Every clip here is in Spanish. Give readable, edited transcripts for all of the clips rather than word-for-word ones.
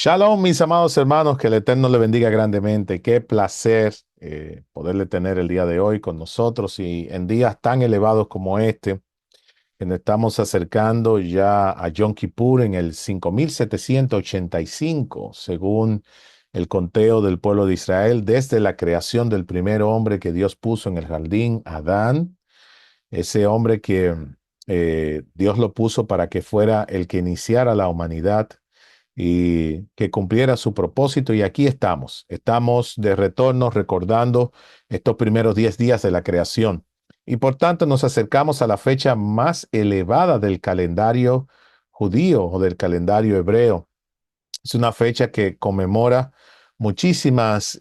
Shalom, mis amados hermanos, que el Eterno le bendiga grandemente. Qué placer poderle tener el día de hoy con nosotros y en días tan elevados como este, que nos estamos acercando ya a Yom Kippur en el 5785, según el conteo del pueblo de Israel, desde la creación del primer hombre que Dios puso en el jardín, Adán, ese hombre que Dios lo puso para que fuera el que iniciara la humanidad y que cumpliera su propósito. Y aquí estamos de retorno recordando estos primeros 10 días de la creación. Y por tanto nos acercamos a la fecha más elevada del calendario judío o del calendario hebreo. Es una fecha que conmemora muchísimas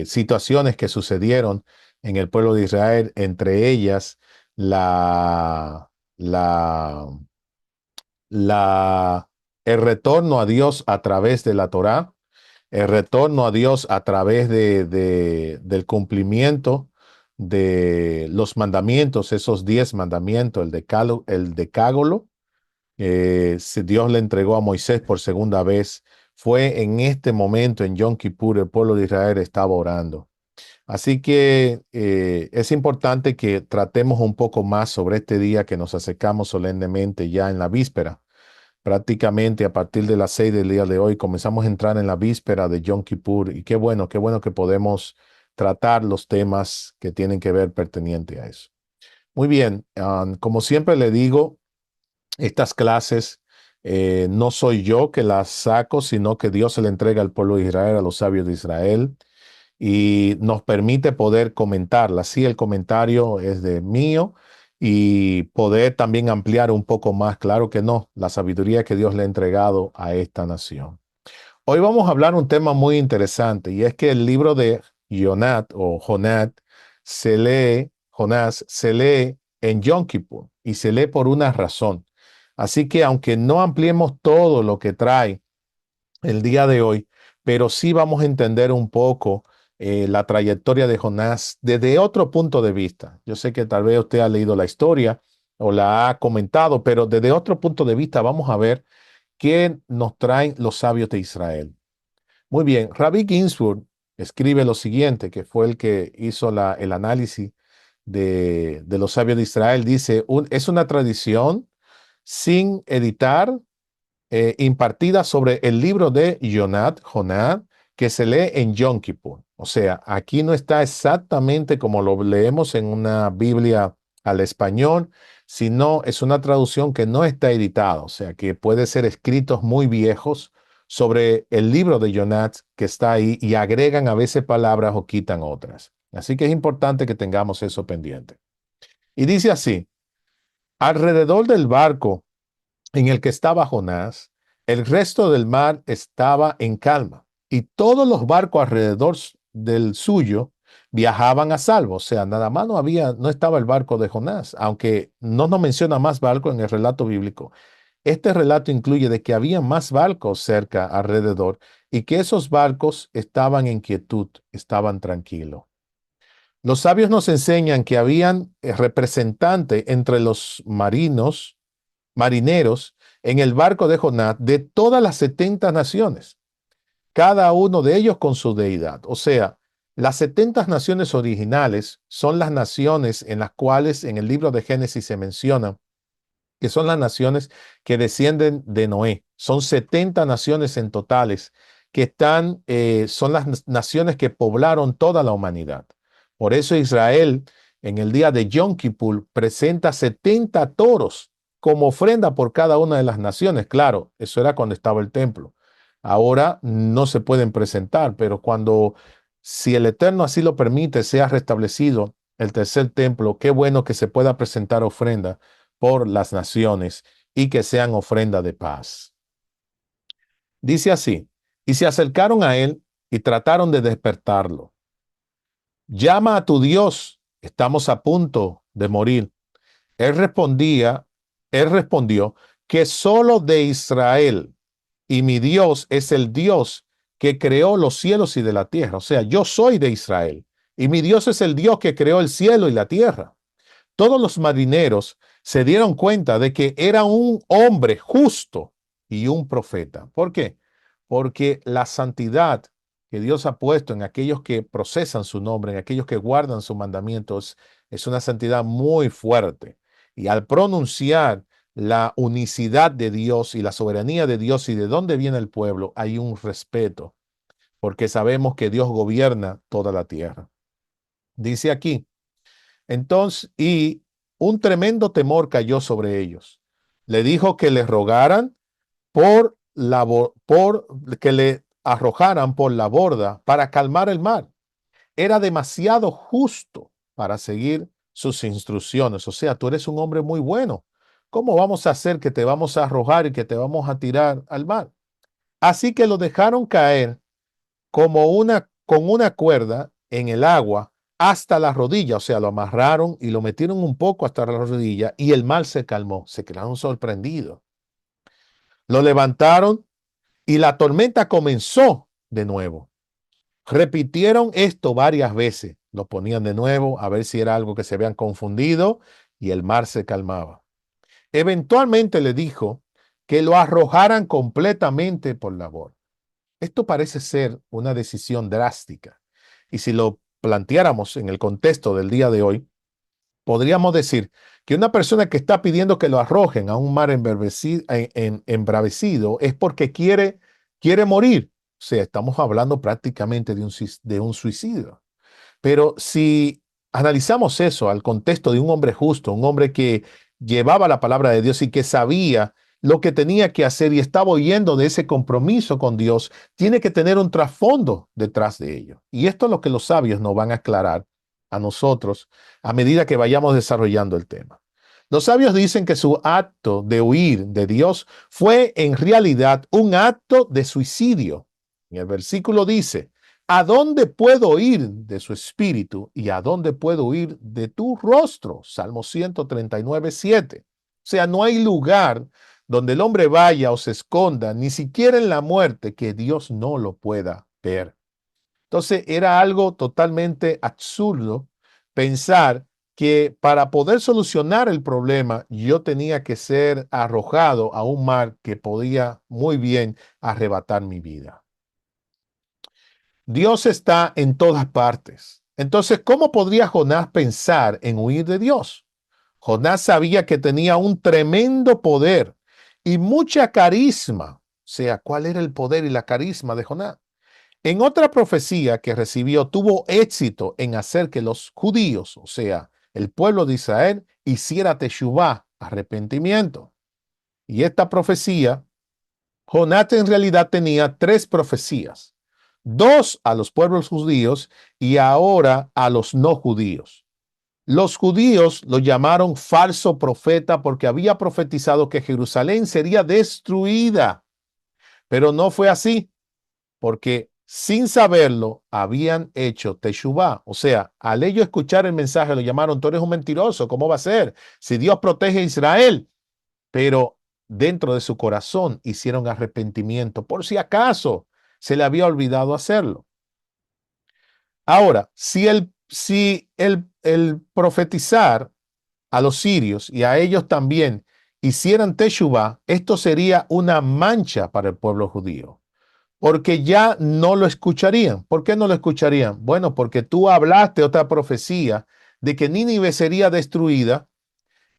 situaciones que sucedieron en el pueblo de Israel, entre ellas la, la la, el retorno a Dios a través de la Torá, el retorno a Dios a través del cumplimiento de los mandamientos, esos 10 mandamientos, el decágolo, si Dios le entregó a Moisés por segunda vez. Fue en este momento, en Yom Kippur, el pueblo de Israel estaba orando. Así que es importante que tratemos un poco más sobre este día que nos acercamos solemnemente ya en la víspera. Prácticamente a partir de las 6 del día de hoy comenzamos a entrar en la víspera de Yom Kippur y qué bueno que podemos tratar los temas que tienen que ver pertendiente a eso. Muy bien, como siempre le digo, estas clases no soy yo que las saco, sino que Dios se le entrega al pueblo de Israel, a los sabios de Israel y nos permite poder comentarla. Sí, el comentario es de mío y poder también ampliar un poco más, claro que no, la sabiduría que Dios le ha entregado a esta nación. Hoy vamos a hablar un tema muy interesante y es que el libro de Jonat Jonás se lee en Yom Kippur y se lee por una razón. Así que aunque no ampliemos todo lo que trae el día de hoy, pero sí vamos a entender un poco la trayectoria de Jonás desde otro punto de vista. Yo sé que tal vez usted ha leído la historia o la ha comentado, pero desde otro punto de vista vamos a ver qué nos traen los sabios de Israel. Muy bien, Rabbi Ginsburg escribe lo siguiente, que fue el que hizo el análisis de los sabios de Israel. Dice, es una tradición sin editar impartida sobre el libro de Jonad, que se lee en Yom Kippur. O sea, aquí no está exactamente como lo leemos en una Biblia al español, sino es una traducción que no está editada, o sea, que puede ser escritos muy viejos sobre el libro de Jonad que está ahí y agregan a veces palabras o quitan otras. Así que es importante que tengamos eso pendiente. Y dice así, alrededor del barco en el que estaba Jonás, el resto del mar estaba en calma y todos los barcos alrededor del suyo viajaban a salvo. O sea, nada más no estaba el barco de Jonás, aunque no nos menciona más barcos en el relato bíblico. Este relato incluye de que había más barcos cerca alrededor y que esos barcos estaban en quietud, estaban tranquilos. Los sabios nos enseñan que habían representantes entre los marineros en el barco de Jonás de todas las 70 naciones, cada uno de ellos con su deidad. O sea, las 70 naciones originales son las naciones en las cuales en el libro de Génesis se menciona que son las naciones que descienden de Noé. Son 70 naciones en totales que son las naciones que poblaron toda la humanidad. Por eso Israel en el día de Yom Kippur presenta 70 toros como ofrenda por cada una de las naciones. Claro, eso era cuando estaba el templo. Ahora no se pueden presentar, pero si el Eterno así lo permite, sea restablecido el tercer templo, qué bueno que se pueda presentar ofrenda por las naciones y que sean ofrenda de paz. Dice así, y se acercaron a él y trataron de despertarlo. Llama a tu Dios, estamos a punto de morir. Él respondía, él respondió que solo de Israel y mi Dios es el Dios que creó los cielos y de la tierra. O sea, yo soy de Israel y mi Dios es el Dios que creó el cielo y la tierra. Todos los marineros se dieron cuenta de que era un hombre justo y un profeta. ¿Por qué? Porque la santidad que Dios ha puesto en aquellos que procesan su nombre, en aquellos que guardan sus mandamientos, es una santidad muy fuerte. Y al pronunciar la unicidad de Dios y la soberanía de Dios y de dónde viene el pueblo, hay un respeto, porque sabemos que Dios gobierna toda la tierra. Dice aquí, entonces, y un tremendo temor cayó sobre ellos. Le dijo que les rogaran por que le arrojaran por la borda para calmar el mar. Era demasiado justo para seguir sus instrucciones. O sea, tú eres un hombre muy bueno. ¿Cómo vamos a hacer que te vamos a arrojar y que te vamos a tirar al mar? Así que lo dejaron caer con una cuerda en el agua hasta la rodilla, o sea, lo amarraron y lo metieron un poco hasta la rodilla y el mar se calmó. Se quedaron sorprendidos. Lo levantaron y la tormenta comenzó de nuevo. Repitieron esto varias veces. Lo ponían de nuevo a ver si era algo que se habían confundido y el mar se calmaba. Eventualmente le dijo que lo arrojaran completamente por la borda. Esto parece ser una decisión drástica. Y si lo planteáramos en el contexto del día de hoy, podríamos decir que una persona que está pidiendo que lo arrojen a un mar embravecido es porque quiere morir. O sea, estamos hablando prácticamente de un suicidio. Pero si analizamos eso al contexto de un hombre justo, un hombre que llevaba la palabra de Dios y que sabía lo que tenía que hacer y estaba oyendo de ese compromiso con Dios, tiene que tener un trasfondo detrás de ello. Y esto es lo que los sabios nos van a aclarar a nosotros a medida que vayamos desarrollando el tema. Los sabios dicen que su acto de huir de Dios fue en realidad un acto de suicidio. Y el versículo dice, ¿a dónde puedo ir de su espíritu y a dónde puedo ir de tu rostro? Salmo 139, 7. O sea, no hay lugar donde el hombre vaya o se esconda, ni siquiera en la muerte, que Dios no lo pueda ver. Entonces era algo totalmente absurdo pensar que para poder solucionar el problema yo tenía que ser arrojado a un mar que podía muy bien arrebatar mi vida. Dios está en todas partes. Entonces, ¿cómo podría Jonás pensar en huir de Dios? Jonás sabía que tenía un tremendo poder y mucha carisma. O sea, ¿cuál era el poder y la carisma de Jonás? En otra profecía que recibió, tuvo éxito en hacer que los judíos, o sea, el pueblo de Israel, hiciera teshuvá, arrepentimiento. Y esta profecía, Jonás en realidad tenía tres profecías, dos a los pueblos judíos y ahora a los no judíos. Los judíos lo llamaron falso profeta porque había profetizado que Jerusalén sería destruida, pero no fue así, porque sin saberlo habían hecho teshuvá. O sea, al ellos escuchar el mensaje lo llamaron, tú eres un mentiroso, ¿cómo va a ser? Si Dios protege a Israel, pero dentro de su corazón hicieron arrepentimiento, por si acaso se le había olvidado hacerlo. Ahora, si el profetizar a los sirios y a ellos también hicieran teshuvá, esto sería una mancha para el pueblo judío, porque ya no lo escucharían. ¿Por qué no lo escucharían? Bueno, porque tú hablaste otra profecía de que Nínive sería destruida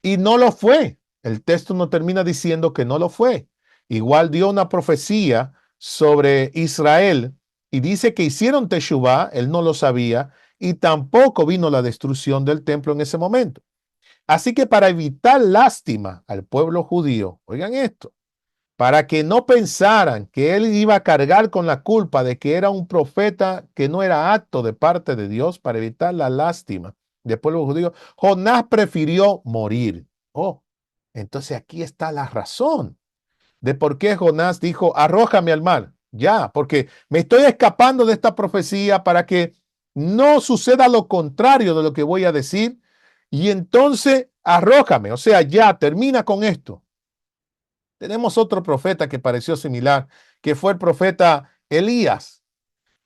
y no lo fue. El texto no termina diciendo que no lo fue. Igual dio una profecía sobre Israel y dice que hicieron teshuvá, él no lo sabía, y tampoco vino la destrucción del templo en ese momento. Así que para evitar lástima al pueblo judío, oigan esto, para que no pensaran que él iba a cargar con la culpa de que era un profeta que no era apto de parte de Dios, para evitar la lástima del pueblo judío, Jonás prefirió morir. Oh, entonces aquí está la razón de por qué Jonás dijo, arrójame al mar. Ya, porque me estoy escapando de esta profecía para que no suceda lo contrario de lo que voy a decir. Y entonces arrójame, o sea, ya termina con esto. Tenemos otro profeta que pareció similar, que fue el profeta Elías,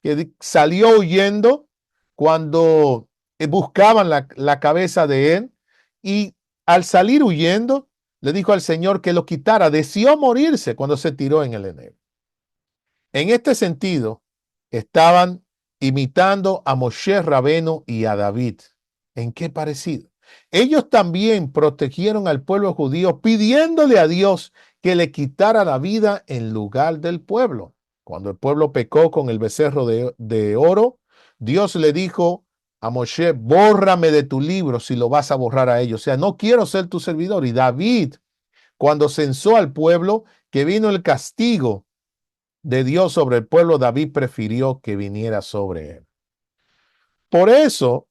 que salió huyendo cuando buscaban la cabeza de él y al salir huyendo le dijo al Señor que lo quitara, deseó morirse cuando se tiró en el enebro. En este sentido, estaban imitando a Moshe Rabenu y a David. ¿En qué parecido? Ellos también protegieron al pueblo judío pidiéndole a Dios que le quitara la vida en lugar del pueblo. Cuando el pueblo pecó con el becerro de oro, Dios le dijo a Moshe: bórrame de tu libro si lo vas a borrar a ellos. O sea, no quiero ser tu servidor. Y David, cuando censó al pueblo, que vino el castigo de Dios sobre el pueblo, David prefirió que viniera sobre él. Por eso,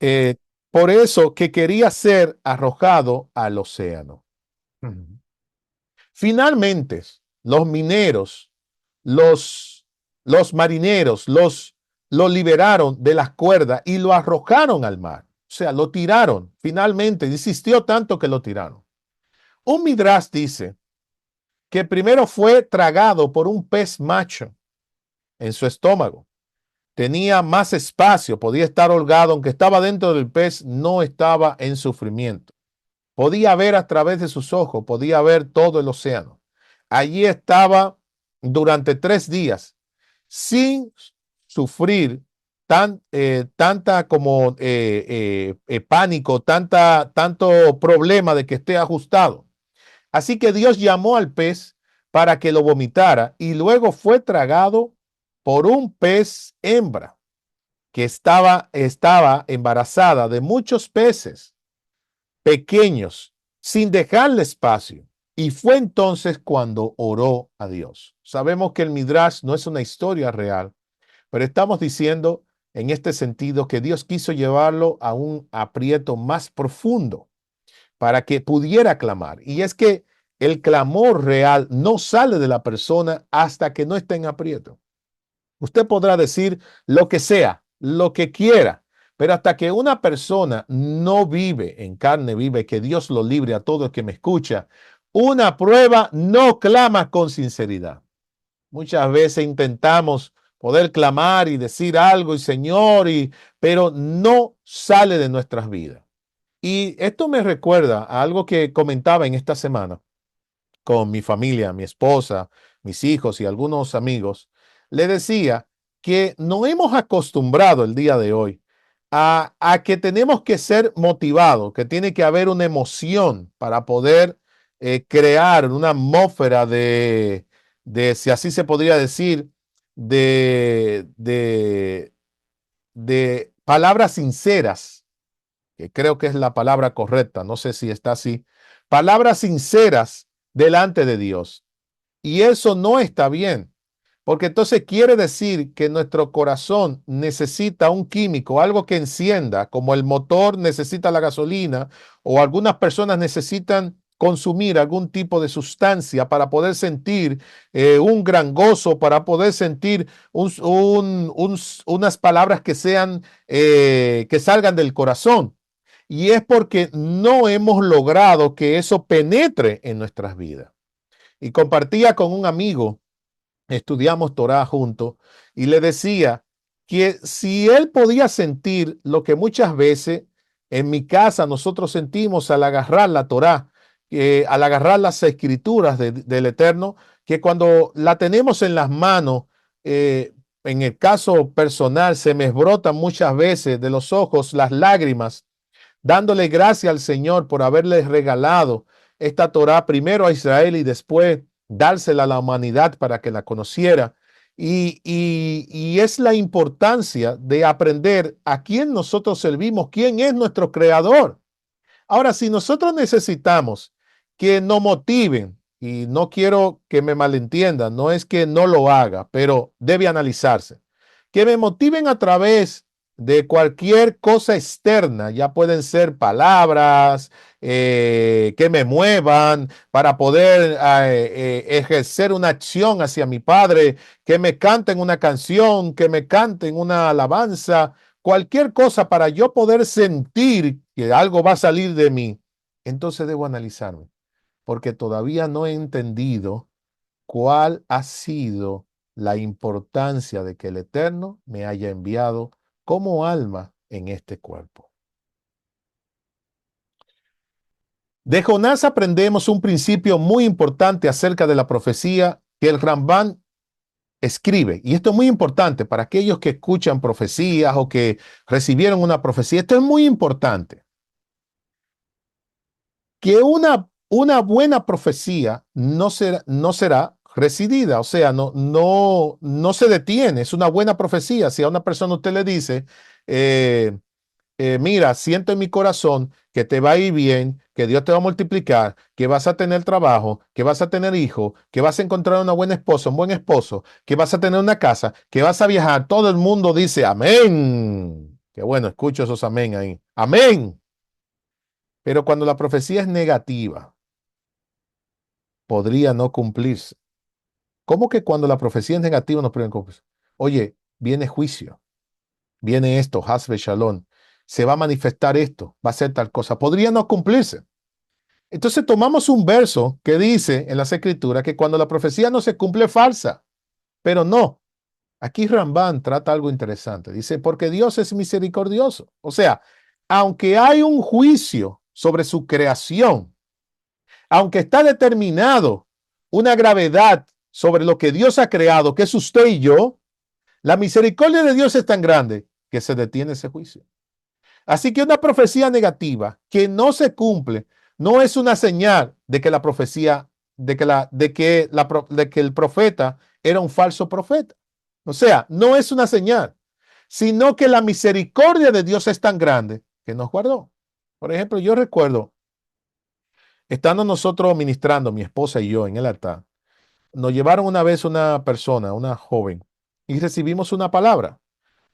eh, por eso que quería ser arrojado al océano. Finalmente, los mineros, los marineros, lo liberaron de las cuerdas y lo arrojaron al mar. O sea, lo tiraron. Finalmente, insistió tanto que lo tiraron. Un Midrash dice que primero fue tragado por un pez macho en su estómago. Tenía más espacio, podía estar holgado, aunque estaba dentro del pez, no estaba en sufrimiento. Podía ver a través de sus ojos, podía ver todo el océano. Allí estaba durante 3 días sin sufrir tanta como pánico, tanto problema de que esté ajustado. Así que Dios llamó al pez para que lo vomitara y luego fue tragado por un pez hembra que estaba embarazada de muchos peces pequeños sin dejarle espacio. Y fue entonces cuando oró a Dios. Sabemos que el Midrash no es una historia real, pero estamos diciendo en este sentido que Dios quiso llevarlo a un aprieto más profundo para que pudiera clamar. Y es que el clamor real no sale de la persona hasta que no esté en aprieto. Usted podrá decir lo que sea, lo que quiera, pero hasta que una persona no vive en carne viva, que Dios lo libre a todo el que me escucha, una prueba no clama con sinceridad. Muchas veces intentamos poder clamar y decir algo y Señor, pero no sale de nuestras vidas. Y esto me recuerda a algo que comentaba en esta semana con mi familia, mi esposa, mis hijos y algunos amigos. Le decía que nos hemos acostumbrado el día de hoy a que tenemos que ser motivados, que tiene que haber una emoción para poder crear una atmósfera si así se podría decir, de, de, de palabras sinceras, que creo que es la palabra correcta, no sé si está así, palabras sinceras delante de Dios. Y eso no está bien, porque entonces quiere decir que nuestro corazón necesita un químico, algo que encienda, como el motor necesita la gasolina, o algunas personas necesitan consumir algún tipo de sustancia para poder sentir un gran gozo, para poder sentir unas palabras que sean, que salgan del corazón. Y es porque no hemos logrado que eso penetre en nuestras vidas. Y compartía con un amigo, estudiamos Torah juntos, y le decía que si él podía sentir lo que muchas veces en mi casa nosotros sentimos al agarrar la Torah, al agarrar las escrituras del Eterno, que cuando la tenemos en las manos, en el caso personal, se me brotan muchas veces de los ojos las lágrimas dándole gracias al Señor por haberle regalado esta Torá primero a Israel y después dársela a la humanidad para que la conociera. Y es la importancia de aprender a quién nosotros servimos, quién es nuestro creador. Ahora, si nosotros necesitamos que nos motiven, y no quiero que me malentiendan, no es que no lo haga, pero debe analizarse, que me motiven a través de cualquier cosa externa, ya pueden ser palabras que me muevan para poder ejercer una acción hacia mi Padre, que me canten una canción, que me canten una alabanza, cualquier cosa para yo poder sentir que algo va a salir de mí, entonces debo analizarme, porque todavía no he entendido cuál ha sido la importancia de que el Eterno me haya enviado como alma en este cuerpo. De Jonás aprendemos un principio muy importante acerca de la profecía que el Rambán escribe. Y esto es muy importante para aquellos que escuchan profecías o que recibieron una profecía. Esto es muy importante. Que una buena profecía no será residida, o sea, no se detiene. Es una buena profecía. Si a una persona usted le dice, eh, mira, siento en mi corazón que te va a ir bien, que Dios te va a multiplicar, que vas a tener trabajo, que vas a tener hijos, que vas a encontrar una buena esposa, un buen esposo, que vas a tener una casa, que vas a viajar. Todo el mundo dice amén. Qué bueno, escucho esos amén ahí. Amén. Pero cuando la profecía es negativa, podría no cumplirse. ¿Cómo que cuando la profecía es negativa no puede cumplirse? Oye, viene juicio, viene esto, Hasbe Shalom, se va a manifestar esto, va a ser tal cosa. Podría no cumplirse. Entonces tomamos un verso que dice en las escrituras que cuando la profecía no se cumple es falsa, pero no. Aquí Rambán trata algo interesante. Dice, porque Dios es misericordioso. O sea, aunque hay un juicio sobre su creación, aunque está determinado una gravedad sobre lo que Dios ha creado, que es usted y yo, la misericordia de Dios es tan grande que se detiene ese juicio. Así que una profecía negativa que no se cumple no es una señal de que la profecía, de que el profeta era un falso profeta. O sea, no es una señal, sino que la misericordia de Dios es tan grande que nos guardó. Por ejemplo, yo recuerdo, estando nosotros ministrando, mi esposa y yo, en el altar, nos llevaron una vez una persona, una joven, y recibimos una palabra.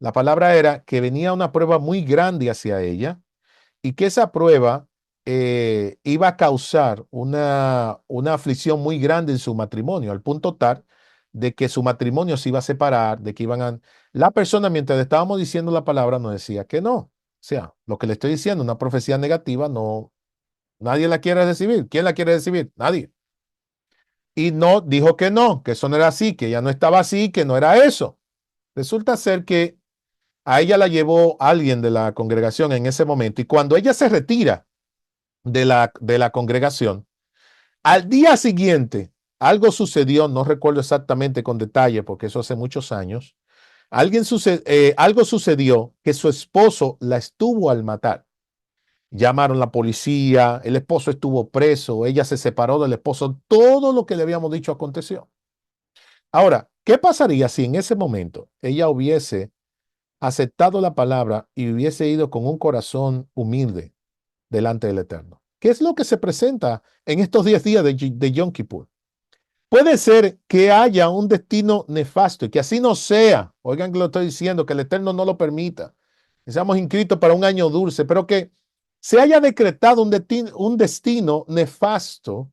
La palabra era que venía una prueba muy grande hacia ella y que esa prueba iba a causar una aflicción muy grande en su matrimonio, al punto tal de que su matrimonio se iba a separar, de que iban a... La persona, mientras le estábamos diciendo la palabra, nos decía que no. O sea, lo que le estoy diciendo, una profecía negativa, no, nadie la quiere recibir. ¿Quién la quiere recibir? Nadie. Y no, dijo que eso no era así, que ya no estaba así, que no era eso. Resulta ser que a ella la llevó alguien de la congregación en ese momento y cuando ella se retira de la congregación, al día siguiente algo sucedió, no recuerdo exactamente con detalle porque eso hace muchos años, algo sucedió que su esposo la estuvo al matar. Llamaron la policía, el esposo estuvo preso, ella se separó del esposo, todo lo que le habíamos dicho aconteció. Ahora, ¿qué pasaría si en ese momento ella hubiese aceptado la palabra y hubiese ido con un corazón humilde delante del Eterno? ¿Qué es lo que se presenta en estos 10 días de Yom Kippur? Puede ser que haya un destino nefasto y que así no sea. Oigan que lo estoy diciendo, que el Eterno no lo permita. Que seamos inscritos para un año dulce, pero que se haya decretado un destino nefasto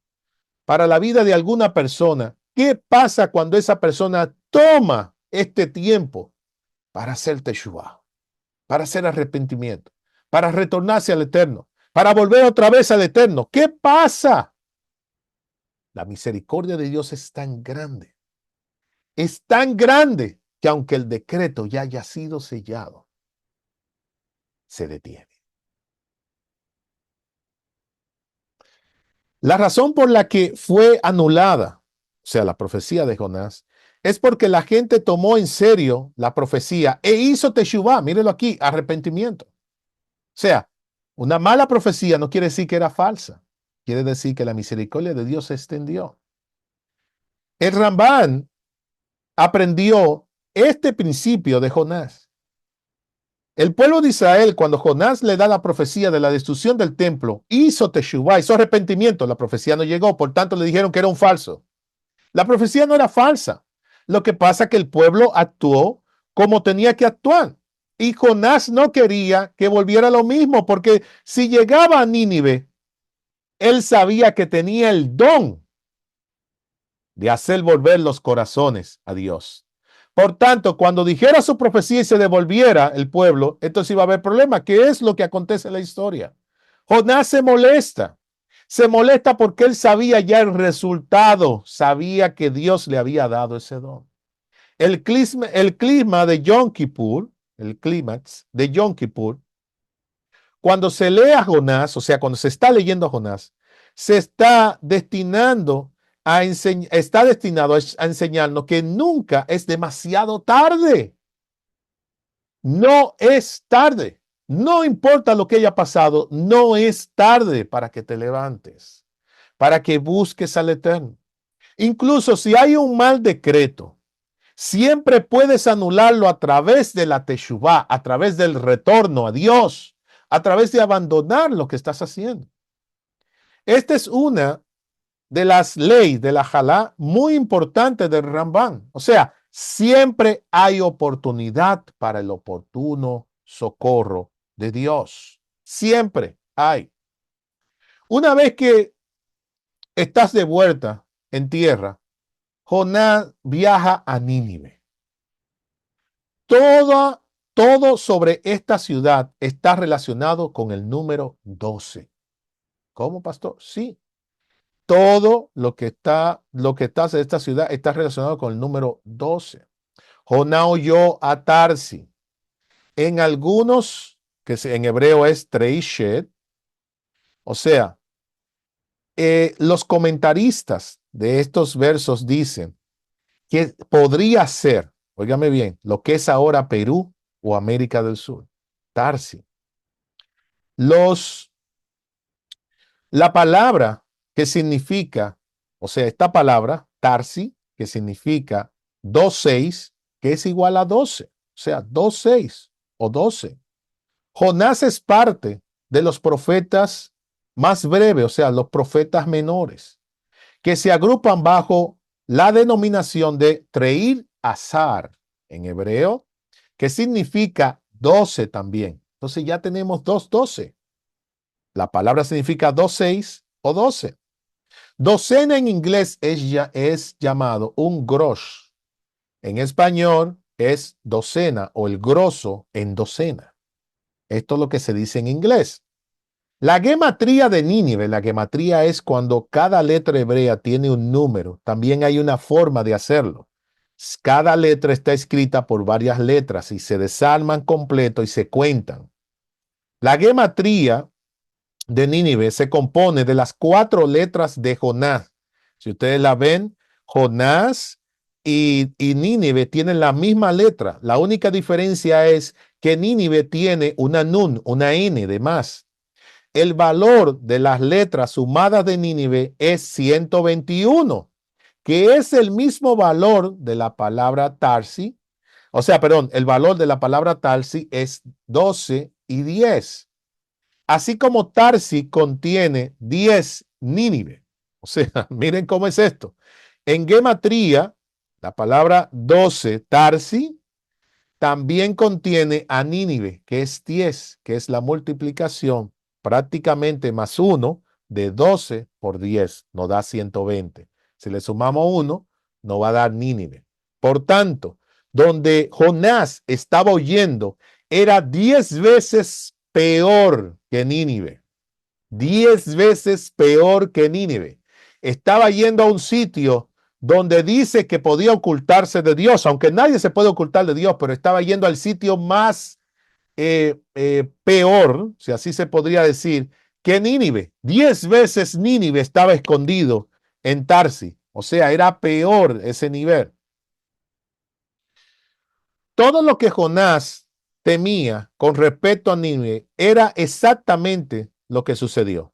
para la vida de alguna persona. ¿Qué pasa cuando esa persona toma este tiempo para hacer teshuvah, para hacer arrepentimiento, para retornarse al Eterno, para volver otra vez al Eterno? ¿Qué pasa? La misericordia de Dios es tan grande que aunque el decreto ya haya sido sellado, se detiene. La razón por la que fue anulada, o sea, la profecía de Jonás, es porque la gente tomó en serio la profecía e hizo teshuvah, mírelo aquí, arrepentimiento. O sea, una mala profecía no quiere decir que era falsa, quiere decir que la misericordia de Dios se extendió. El Rambán aprendió este principio de Jonás. El pueblo de Israel, cuando Jonás le da la profecía de la destrucción del templo, hizo teshuvah, hizo arrepentimiento. La profecía no llegó, por tanto le dijeron que era un falso. La profecía no era falsa. Lo que pasa es que el pueblo actuó como tenía que actuar. Y Jonás no quería que volviera lo mismo, porque si llegaba a Nínive, él sabía que tenía el don de hacer volver los corazones a Dios. Por tanto, cuando dijera su profecía y se devolviera el pueblo, entonces iba a haber problema. ¿Qué es lo que acontece en la historia? Jonás se molesta. Se molesta porque él sabía ya el resultado, sabía que Dios le había dado ese don. El clima de Yom Kippur, el clímax de Yom Kippur, cuando se lee a Jonás, o sea, cuando se está leyendo a Jonás, se está destinando está destinado a enseñarnos que nunca es demasiado tarde. No es tarde. No importa lo que haya pasado, no es tarde para que te levantes, para que busques al Eterno. Incluso si hay un mal decreto, siempre puedes anularlo a través de la teshuvá, a través del retorno a Dios, a través de abandonar lo que estás haciendo. Esta es una de las leyes de la Jalá muy importante del Rambán. O sea, siempre hay oportunidad para el oportuno socorro de Dios. Siempre hay. Una vez que estás de vuelta en tierra, Jonás viaja a Nínive. Todo sobre esta ciudad está relacionado con el número 12. ¿Cómo, pastor? Sí. Todo lo que está en esta ciudad está relacionado con el número 12. Jonás oyó a Tarsi. En algunos, en hebreo es Treishet, o sea, los comentaristas de estos versos dicen que podría ser, óigame bien, lo que es ahora Perú o América del Sur, Tarsi. La palabra que significa, o sea, esta palabra, Tarsi, que significa 2,6, que es igual a 12, o sea, 2,6 o 12. Jonás es parte de los profetas más breves, o sea, los profetas menores, que se agrupan bajo la denominación de Treir Azar en hebreo, que significa 12 también. Entonces ya tenemos 2,12. La palabra significa 2,6 o 12. Docena en inglés es llamado un grosh. En español es docena o el grosso en docena. Esto es lo que se dice en inglés. La gematría de Nínive, la gematría es cuando cada letra hebrea tiene un número. También hay una forma de hacerlo. Cada letra está escrita por varias letras y se desarman completo y se cuentan. La gematría de Nínive se compone de las 4 letras de Jonás. Si ustedes la ven, Jonás y Nínive tienen la misma letra. La única diferencia es que Nínive tiene una nun, una n de más. El valor de las letras sumadas de Nínive es 121, que es el mismo valor de la palabra Tarsi. O sea, perdón, el valor de la palabra Tarsi es 12 y 10. Así como Tarsi contiene 10 Nínive. O sea, miren cómo es esto. En gematría, la palabra 12, Tarsi, también contiene a Nínive, que es 10, que es la multiplicación prácticamente más 1 de 12 por 10, nos da 120. Si le sumamos 1, nos va a dar Nínive. Por tanto, donde Jonás estaba oyendo era 10 veces peor que Nínive. 10 veces peor que Nínive. Estaba yendo a un sitio donde dice que podía ocultarse de Dios, aunque nadie se puede ocultar de Dios, pero estaba yendo al sitio más peor, si así se podría decir, que Nínive. 10 veces Nínive estaba escondido en Tarsi. O sea, era peor ese nivel. Todo lo que Jonás temía con respecto a Nínive era exactamente lo que sucedió.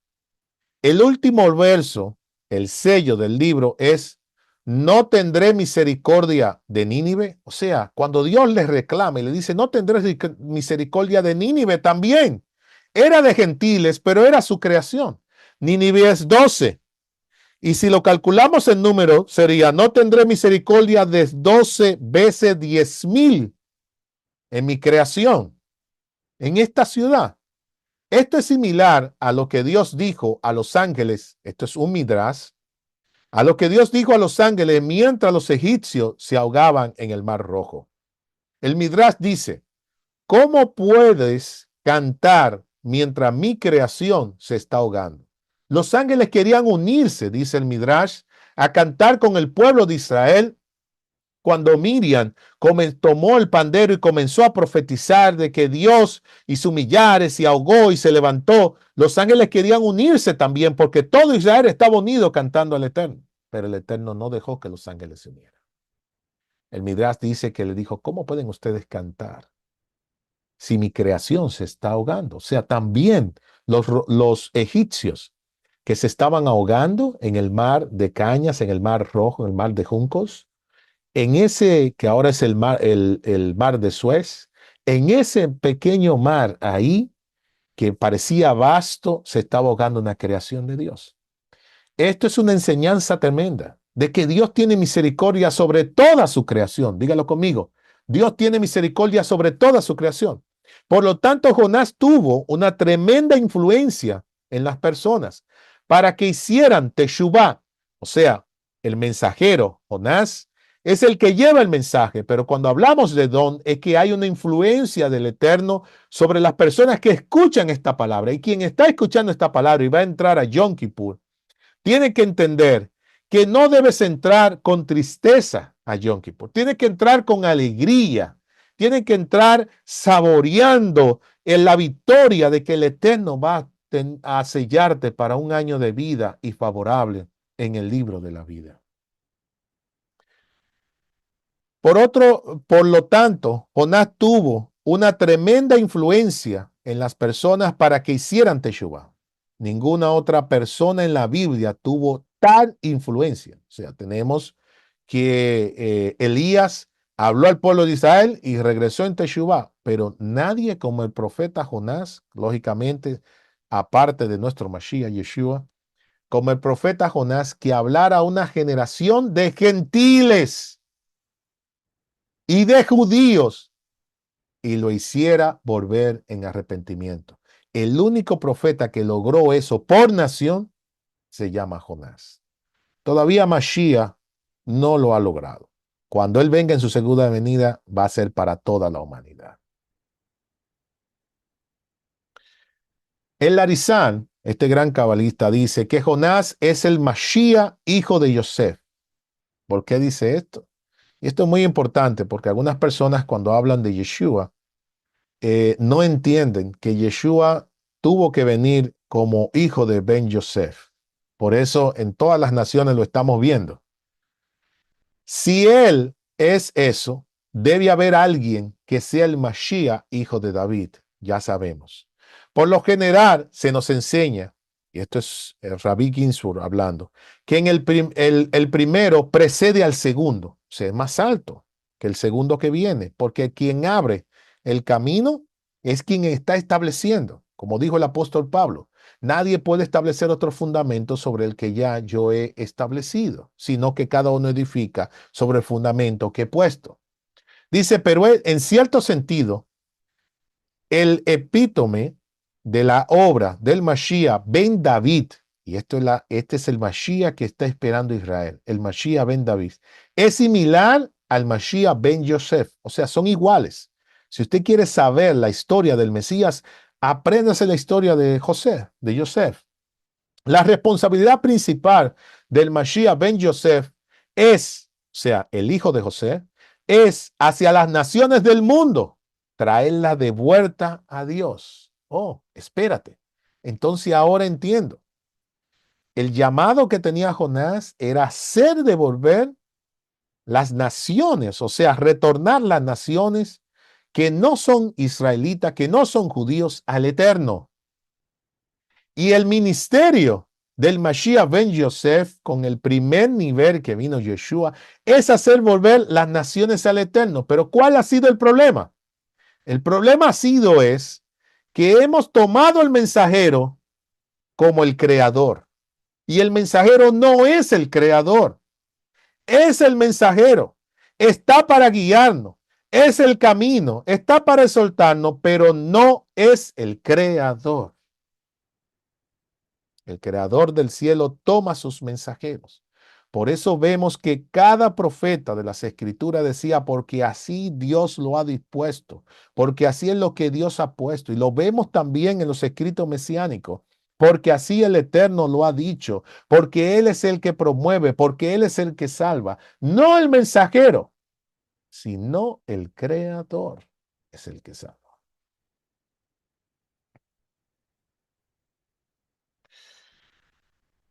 El último verso, el sello del libro es, no tendré misericordia de Nínive. O sea, cuando Dios le reclama y le dice, no tendré misericordia de Nínive también. Era de gentiles, pero era su creación. Nínive es 12. Y si lo calculamos en número, sería, no tendré misericordia de 12 veces 10,000 en mi creación, en esta ciudad. Esto es similar a lo que Dios dijo a los ángeles, esto es un midrash, a lo que Dios dijo a los ángeles mientras los egipcios se ahogaban en el Mar Rojo. El midrash dice, ¿cómo puedes cantar mientras mi creación se está ahogando? Los ángeles querían unirse, dice el midrash, a cantar con el pueblo de Israel cuando Miriam tomó el pandero y comenzó a profetizar de que Dios hizo millares y ahogó y se levantó, los ángeles querían unirse también porque todo Israel estaba unido cantando al Eterno, pero el Eterno no dejó que los ángeles se unieran. El Midrash dice que le dijo, ¿cómo pueden ustedes cantar si mi creación se está ahogando? O sea, también los egipcios que se estaban ahogando en el mar de cañas, en el mar rojo, en el mar de juncos, en ese que ahora es el mar de Suez, en ese pequeño mar ahí que parecía vasto, se estaba ahogando una creación de Dios. Esto es una enseñanza tremenda de que Dios tiene misericordia sobre toda su creación. Dígalo conmigo. Dios tiene misericordia sobre toda su creación. Por lo tanto, Jonás tuvo una tremenda influencia en las personas para que hicieran teshuvá. O sea, el mensajero, Jonás, es el que lleva el mensaje, pero cuando hablamos de don es que hay una influencia del Eterno sobre las personas que escuchan esta palabra. Y quien está escuchando esta palabra y va a entrar a Yom Kippur, tiene que entender que no debes entrar con tristeza a Yom Kippur. Tiene que entrar con alegría. Tiene que entrar saboreando en la victoria de que el Eterno va a sellarte para un año de vida y favorable en el libro de la vida. Por lo tanto, Jonás tuvo una tremenda influencia en las personas para que hicieran teshuvá. Ninguna otra persona en la Biblia tuvo tal influencia. O sea, tenemos que Elías habló al pueblo de Israel y regresó en teshuvá, pero nadie como el profeta Jonás, lógicamente, aparte de nuestro Mashiach Yeshua, como el profeta Jonás, que hablara a una generación de gentiles y de judíos y lo hiciera volver en arrepentimiento. El único profeta que logró eso por nación se llama Jonás. Todavía Mashiach no lo ha logrado. Cuando él venga en su segunda venida, va a ser para toda la humanidad. El Arizán, este gran cabalista, dice que Jonás es el Mashiach, hijo de Yosef. ¿Por qué dice esto? Y esto es muy importante porque algunas personas cuando hablan de Yeshua, no entienden que Yeshua tuvo que venir como hijo de Ben Yosef. Por eso en todas las naciones lo estamos viendo. Si él es eso, debe haber alguien que sea el Mashiach, hijo de David. Ya sabemos. Por lo general se nos enseña, y esto es el Rabbi Ginsburg hablando, que en el primero precede al segundo. O sea, es más alto que el segundo que viene, porque quien abre el camino es quien está estableciendo, como dijo el apóstol Pablo. Nadie puede establecer otro fundamento sobre el que ya yo he establecido, sino que cada uno edifica sobre el fundamento que he puesto. Dice, pero en cierto sentido, el epítome de la obra del Mashiach ben David, y este es el Mashiach que está esperando Israel, el Mashiach ben David, es similar al Mashiach ben Yosef, o sea, son iguales. Si usted quiere saber la historia del Mesías, apréndase la historia de José, de Yosef. La responsabilidad principal del Mashiach ben Yosef es, o sea, el hijo de José, es hacia las naciones del mundo, traerla de vuelta a Dios. Oh, espérate. Entonces ahora entiendo. El llamado que tenía Jonás era hacer devolver las naciones, o sea, retornar las naciones que no son israelitas, que no son judíos, al Eterno. Y el ministerio del Mashiach ben Yosef, con el primer nivel que vino Yeshua, es hacer volver las naciones al Eterno. Pero ¿cuál ha sido el problema? El problema ha sido que hemos tomado el mensajero como el creador. Y el mensajero no es el creador, es el mensajero. Está para guiarnos, es el camino, está para exaltarnos, pero no es el creador. El creador del cielo toma sus mensajeros. Por eso vemos que cada profeta de las escrituras decía, porque así Dios lo ha dispuesto, porque así es lo que Dios ha puesto. Y lo vemos también en los escritos mesiánicos, porque así el Eterno lo ha dicho, porque Él es el que promueve, porque Él es el que salva, no el mensajero. sino el Creador es el que salva.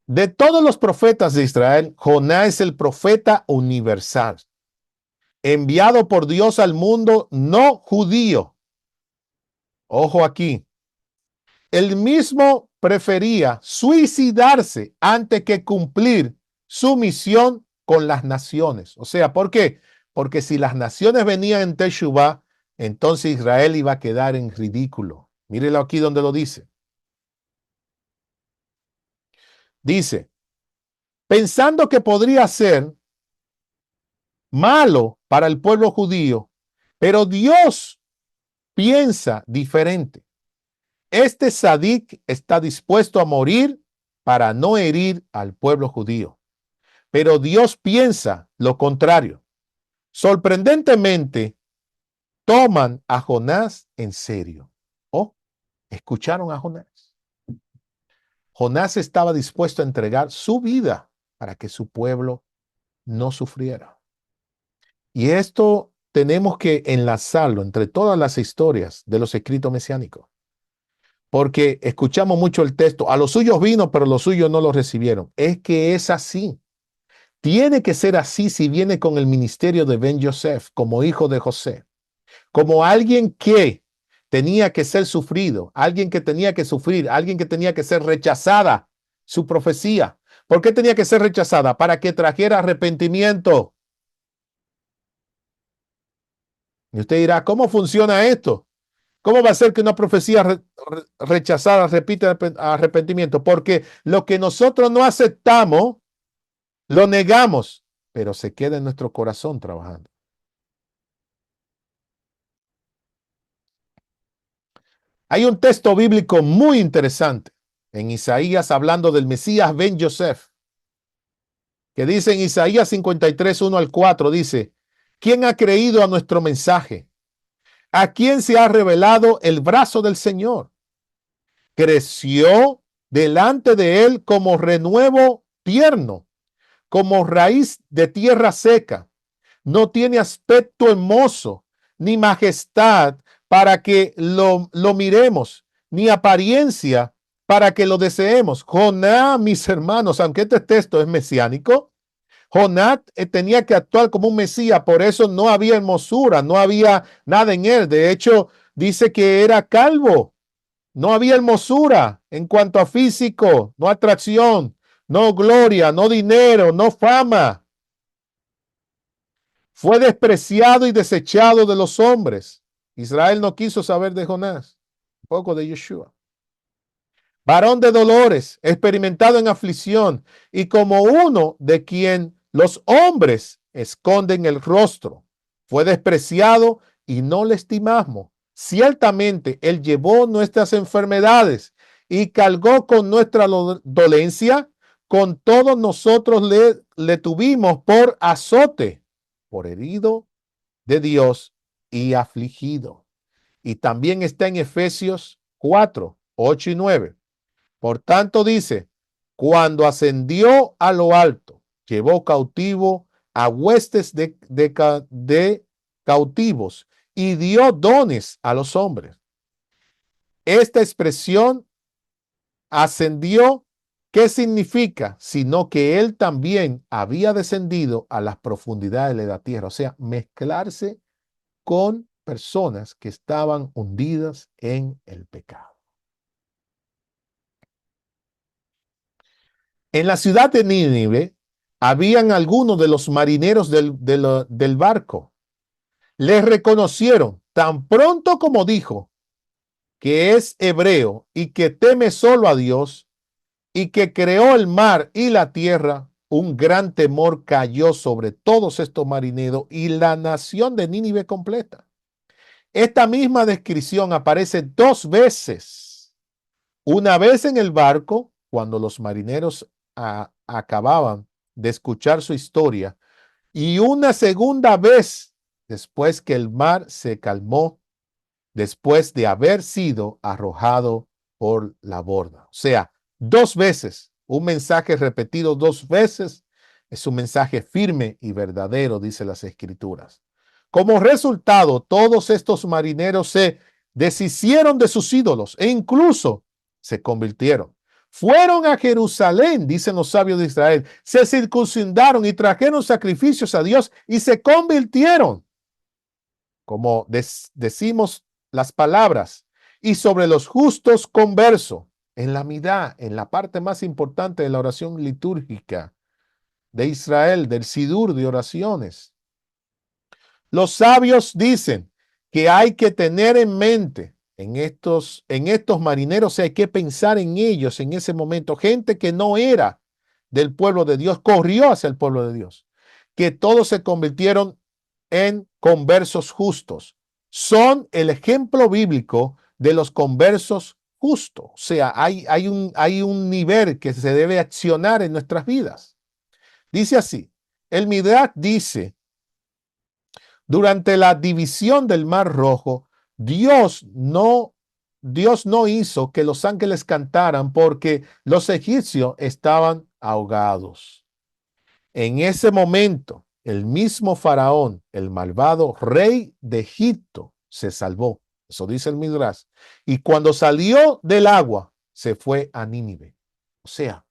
De todos los profetas de Israel, Jonás es el profeta universal, enviado por Dios al mundo no judío. Ojo aquí. Él mismo prefería suicidarse antes que cumplir su misión con las naciones. O sea, ¿por qué? Porque si las naciones venían en Teshuvah, entonces Israel iba a quedar en ridículo. Mírelo aquí donde lo dice. Dice, pensando que podría ser malo para el pueblo judío, pero Dios piensa diferente. Este Sadik está dispuesto a morir para no herir al pueblo judío. Pero Dios piensa lo contrario. Sorprendentemente, toman a Jonás en serio. Oh, escucharon a Jonás. Jonás estaba dispuesto a entregar su vida para que su pueblo no sufriera. Y esto tenemos que enlazarlo entre todas las historias de los escritos mesiánicos. Porque escuchamos mucho el texto, a los suyos vino, pero los suyos no lo recibieron. Es que es así. Tiene que ser así si viene con el ministerio de Ben Yosef como hijo de José, como alguien que tenía que ser sufrido, alguien que tenía que sufrir, alguien que tenía que ser rechazada su profecía. ¿Por qué tenía que ser rechazada? Para que trajera arrepentimiento. Y usted dirá, ¿cómo funciona esto? ¿Cómo va a ser que una profecía rechazada repite arrepentimiento? Porque lo que nosotros no aceptamos, lo negamos, pero se queda en nuestro corazón trabajando. Hay un texto bíblico muy interesante en Isaías hablando del Mesías Ben Yosef, que dice en Isaías 53, 1 al 4, dice, ¿quién ha creído a nuestro mensaje? ¿A quién se ha revelado el brazo del Señor? Creció delante de él como renuevo tierno, como raíz de tierra seca. No tiene aspecto hermoso, ni majestad para que lo miremos, ni apariencia para que lo deseemos. Jonás, mis hermanos, aunque este texto es mesiánico, Jonás tenía que actuar como un mesías, por eso no había hermosura, no había nada en él. De hecho, dice que era calvo. No había hermosura en cuanto a físico, no atracción, no gloria, no dinero, no fama. Fue despreciado y desechado de los hombres. Israel no quiso saber de Jonás, poco de Yeshua. Varón de dolores, experimentado en aflicción y como uno de quien los hombres esconden el rostro. Fue despreciado y no le estimamos. Ciertamente él llevó nuestras enfermedades y cargó con nuestra dolencia. Con todos nosotros le tuvimos por azote, por herido de Dios y afligido. Y también está en Efesios 4, 8 y 9. Por tanto dice, cuando ascendió a lo alto, llevó cautivo a huestes de cautivos y dio dones a los hombres. Esta expresión ascendió, ¿qué significa? Sino que él también había descendido a las profundidades de la tierra, o sea, mezclarse con personas que estaban hundidas en el pecado. En la ciudad de Nínive habían algunos de los marineros del barco. Le reconocieron tan pronto como dijo que es hebreo y que teme solo a Dios y que creó el mar y la tierra. Un gran temor cayó sobre todos estos marineros y la nación de Nínive completa. Esta misma descripción aparece dos veces. Una vez en el barco, cuando los marineros acababan de escuchar su historia, y una segunda vez después que el mar se calmó, después de haber sido arrojado por la borda. O sea, dos veces, un mensaje repetido dos veces es un mensaje firme y verdadero, dice las Escrituras. Como resultado, todos estos marineros se deshicieron de sus ídolos e incluso se convirtieron. Fueron a Jerusalén, dicen los sabios de Israel, se circuncidaron y trajeron sacrificios a Dios y se convirtieron, como decimos las palabras, y sobre los justos converso, en la midá, en la parte más importante de la oración litúrgica de Israel, del sidur de oraciones. Los sabios dicen que hay que tener en mente en estos marineros, hay que pensar en ellos en ese momento, gente que no era del pueblo de Dios, corrió hacia el pueblo de Dios, que todos se convirtieron en conversos justos. Son el ejemplo bíblico de los conversos justos. O sea, hay un nivel que se debe accionar en nuestras vidas. Dice así, el Midrash dice, durante la división del Mar Rojo, Dios no hizo que los ángeles cantaran porque los egipcios estaban ahogados. En ese momento, el mismo faraón, el malvado rey de Egipto, se salvó. Eso dice el Midrash. Y cuando salió del agua, se fue a Nínive. O sea,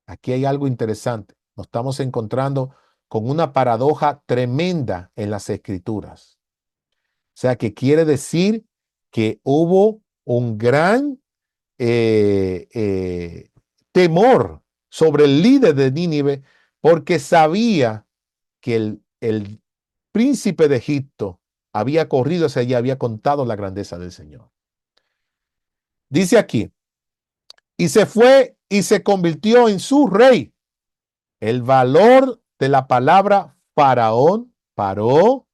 aquí hay algo interesante. Nos estamos encontrando con una paradoja tremenda en las escrituras. O sea, que quiere decir que hubo un gran temor sobre el líder de Nínive porque sabía que el príncipe de Egipto había corrido hacia allá, había contado la grandeza del Señor. Dice aquí, y se fue y se convirtió en su rey. El valor de la palabra faraón, paró,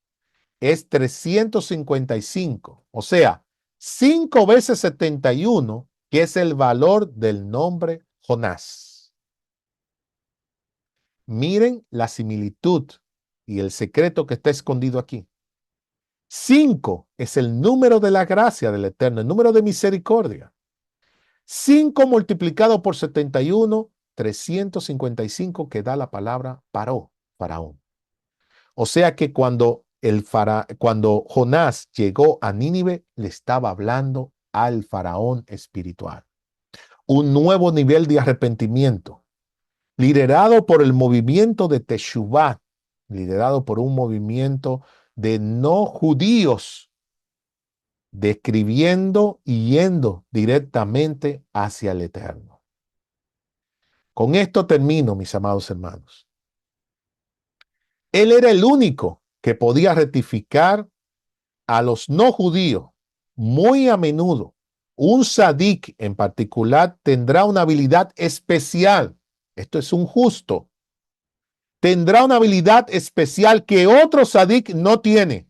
es 355. O sea, 5 veces 71, que es el valor del nombre Jonás. Miren la similitud y el secreto que está escondido aquí. 5 es el número de la gracia del Eterno, el número de misericordia. 5 multiplicado por 71, 355, que da la palabra paró, faraón. O sea que cuando Jonás llegó a Nínive, le estaba hablando al faraón espiritual. Un nuevo nivel de arrepentimiento, liderado por el movimiento de Teshuvá, liderado por un movimiento de no judíos, describiendo y yendo directamente hacia el Eterno. Con esto termino, mis amados hermanos. Él era el único que podía rectificar a los no judíos. Muy a menudo, un sadik en particular tendrá una habilidad especial. Esto es un justo. Tendrá una habilidad especial que otro sadik no tiene.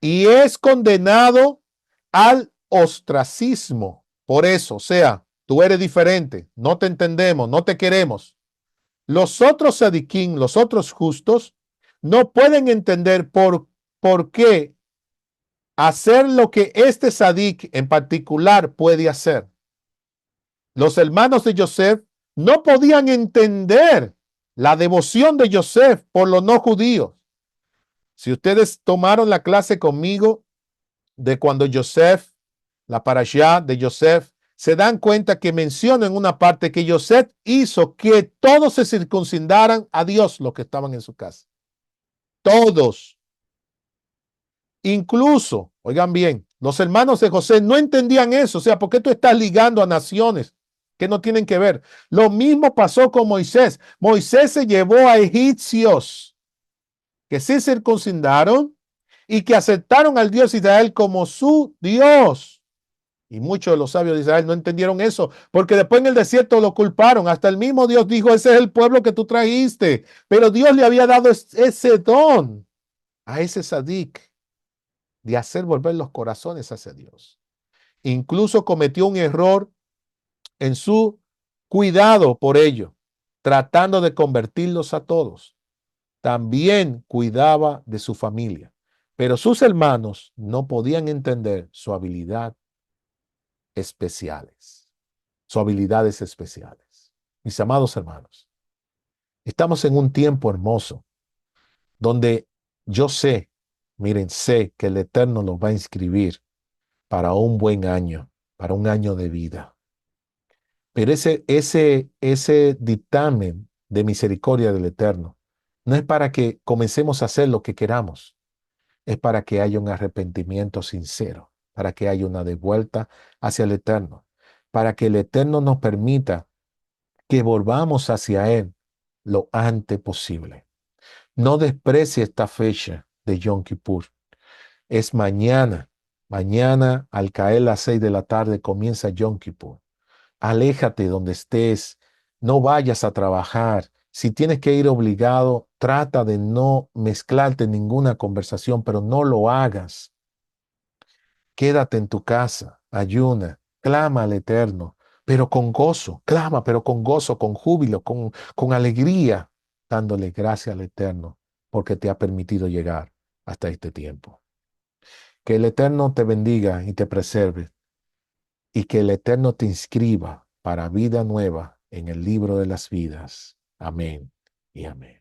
Y es condenado al ostracismo. Por eso, o sea, tú eres diferente, no te entendemos, no te queremos. Los otros sadikim, los otros justos, no pueden entender por qué hacer lo que este sadik en particular puede hacer. Los hermanos de Yosef no podían entender la devoción de Yosef por los no judíos. Si ustedes tomaron la clase conmigo de cuando Yosef, la parashá de Yosef, se dan cuenta que menciona en una parte que Yosef hizo que todos se circuncidaran a Dios los que estaban en su casa. Todos. Incluso, oigan bien, los hermanos de José no entendían eso. O sea, ¿por qué tú estás ligando a naciones que no tienen que ver? Lo mismo pasó con Moisés. Moisés se llevó a egipcios que se circuncidaron y que aceptaron al Dios Israel como su Dios. Y muchos de los sabios de Israel no entendieron eso, porque después en el desierto lo culparon. Hasta el mismo Dios dijo, ese es el pueblo que tú trajiste. Pero Dios le había dado ese don a ese sadik de hacer volver los corazones hacia Dios. Incluso cometió un error en su cuidado por ello, tratando de convertirlos a todos. También cuidaba de su familia, pero sus hermanos no podían entender sus habilidades especiales. Sus habilidades especiales. Mis amados hermanos, estamos en un tiempo hermoso donde yo sé, miren, sé que el Eterno los va a inscribir para un buen año, para un año de vida. Pero ese dictamen de misericordia del Eterno no es para que comencemos a hacer lo que queramos, es para que haya un arrepentimiento sincero, para que haya una devuelta hacia el Eterno, para que el Eterno nos permita que volvamos hacia Él lo antes posible. No desprecie esta fecha de Yom Kippur. Es mañana. Mañana, al caer las 6 de la tarde, comienza Yom Kippur. Aléjate donde estés. No vayas a trabajar. Si tienes que ir obligado, trata de no mezclarte en ninguna conversación, pero no lo hagas. Quédate en tu casa, ayuna, clama al Eterno, pero con gozo, clama, pero con gozo, con júbilo, con alegría, dándole gracias al Eterno, porque te ha permitido llegar hasta este tiempo. Que el Eterno te bendiga y te preserve, y que el Eterno te inscriba para vida nueva en el libro de las vidas. Amén y amén.